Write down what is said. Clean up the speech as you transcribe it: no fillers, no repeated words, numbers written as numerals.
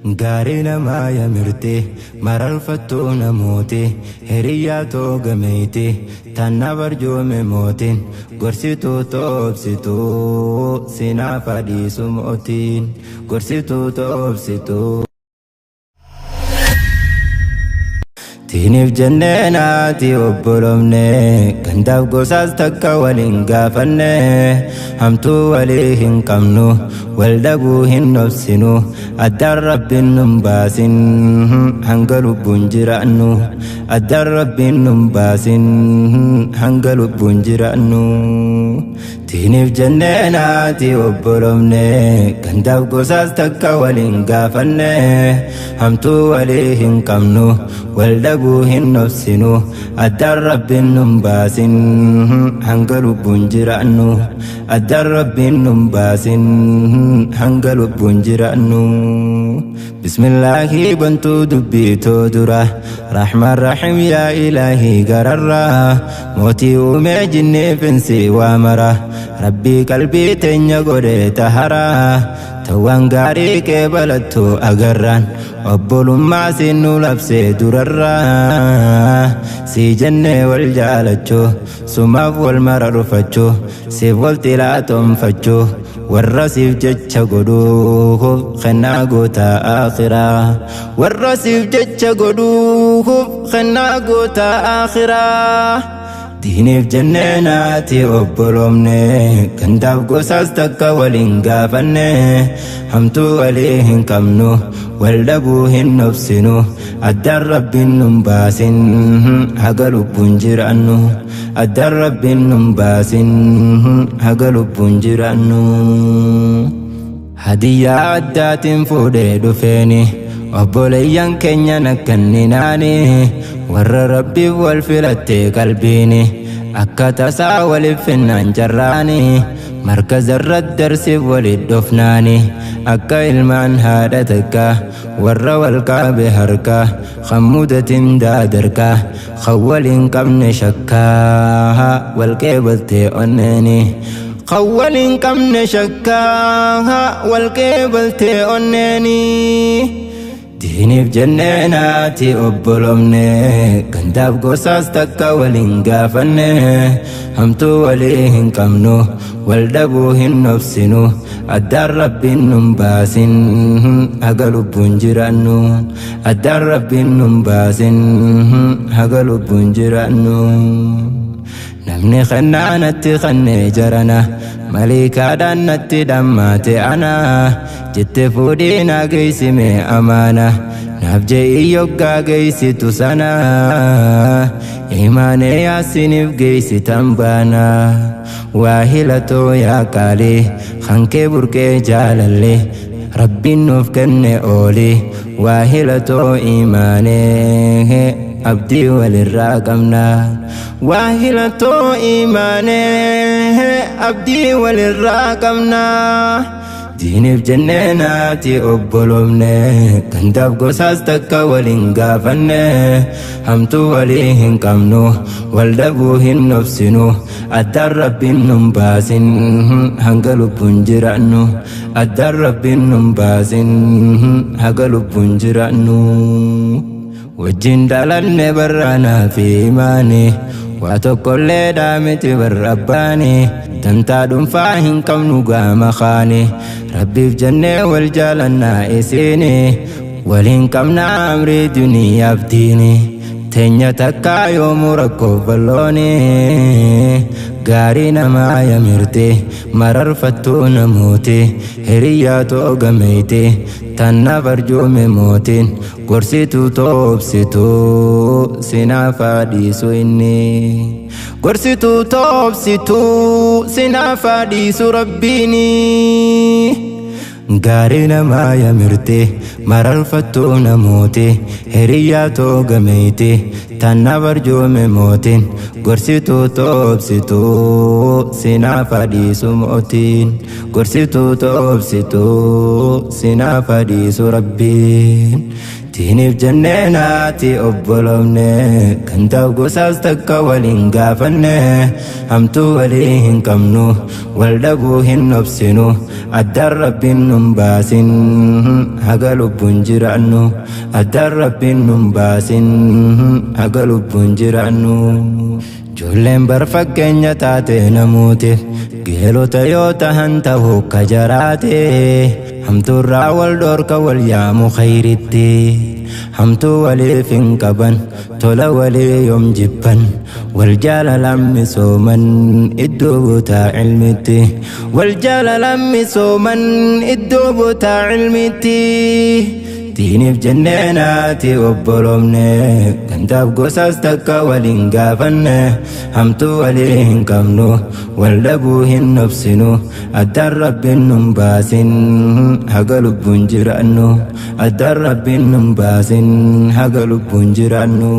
Garina maya mirte maral fatuna moti heriyato gameiti tanna barjo me motin gorsitu topsitu sina fadisu motin gorsitu topsitu Tinif jannati obbolomne gandaf gosas takka walin gaafanne hamtu walihin qabnu waldabu hin nobsinu addar rabbin nun baasin hanga lubbun jiraannu addar rabbin nun baasin hanga lubbun jiraannu Tinif jannati obbolomne gandaf gosas takka walin gaafanne hamtu walihin qabnu waldabu hin nobsinu addar rabbin nun baasin hanga lubbun jiraannu addar rabbin nun baasin hanga lubbun jiraannu Bismillahi bantu dubbito dura Rahman Rahim ya ilahi gararra Moti ume jinni finsi wa mara Rabbi qalbi teenya godhe tahara Tawwan gaarii kee balattu agarraan obbolummaa sinnu labsee durarra si jennee wal jaalachuu sumaaf wal mara dhufachuu siif wal xilaatonfachuu warra siif jecha godhuuf kennaa gootaa akhiraa warra siif jecha godhuuf kennaa gootaa akhiraa Tinif jannati obbolomne gandaf gosas takka walin gaafanne hamtu walihin qabnu waldabu hin nobsinu addar rabbin nun baasin haga lubbun jiraannu addar rabbin nun baasin haga lubbun jiraannu Hadiyyaa addaatiin fuudhee dhufeeni obboleeyyan keenya nakkanninaani warra rabbiif wal filatte qalbiini akka tasaa waliif finnaan jarraani markazarrat darsiif walit dhofnaani akka ilmaan haadha takka warra wal qaabe harka khammudatin daadarka khawwalin qabne shakkaa wal qeebalte onneeni khawwalin qabne shakkaa wal qeebalte onneeni Tinif jannati obbolomne gandaf gosas takka walin gaafanne hamtu walihin qabnu waldabu hin nobsinu addar rabbin nun baasin haga lubbun jiraannu addar rabbin nun baasin haga lubbun jiraannu Namni khannaanatti khanne jarana malikaadhaan natti dhammaate ana jette fuudhii naa geessime amaana naaf je'i yoggaa geessitu sana imaanee yaasiniif geessitan baana waa hilatoo yaa qaalee hankee burqee jaalalle rabbiin nuuf kenne oole waa hilatoo imaanee abdii walirraa qabna waahilatoo imaanee abdii walirraa qabna Tinif jannati obbolomne gandaf gosas takka walin gaafanne hamtu walihin qabnu waldabu hin nobsinu addar rabbin nun baasin hanga lubbun jiraannu addar rabbin nun baasin haga lubbun jiraannu wajjin dhalanne barraanaa fi imaani waa tokkollee dhaamiti barrabbaani dantaa dhuunfaa hin qabnu gaama kaani rabbiif jennee wal jaalannaa isiini waliin qabnaa amrii duniyaaf diini teenya takkaa yoomuu rakkoof ballooni gaarii namaa yamirte mararfattuu namooti hiriyaatoo gameeyte tanna barjoome mootiin gorsituu toobsituu sinaaf dhiisu inni gorsituu toobsituu sinaaf dhiisu rabbiini Garina maya mirte mararfattuu namooti hiriyaatoo gameeyte tanna barjoome mootiin gorsituu toobsituu sinaaf dhiisu mootiin gorsituu toobsituu sinaaf dhiisu rabbiin diiniif jennee naati obbolomne kan ta'u gosaas takka waliin gaafanne hamtuu walii hin qabnu wal dhabuu hin obsinu addaan rabbiin nun baasin haga lubbuun jiraannu addaan rabbiin nun baasin haga lubbuun jiraannu. Ijoolleen bar fakkeenya taate namuutiif geelota yoo tahan ta'uu akka jaraate hamtuurraa wal dhoorka wal yaamu khayritti hamtuu waliif hin qaban tola walii yoom jibban wal jaalalaan misooman iddoo buutaa ilmitti wal jaalalaan misooman iddoo buutaa ilmitti. diiniif jennee naati obbolomne kan ta'u gosaas takka waliin gaafanne hamtuu walii hin qabnu wal dhabuu hin obsinu addaan rabbiin nun baasin haga lubbuun jiraannu addaan rabbiin nun baasin haga lubbuun jiraannu.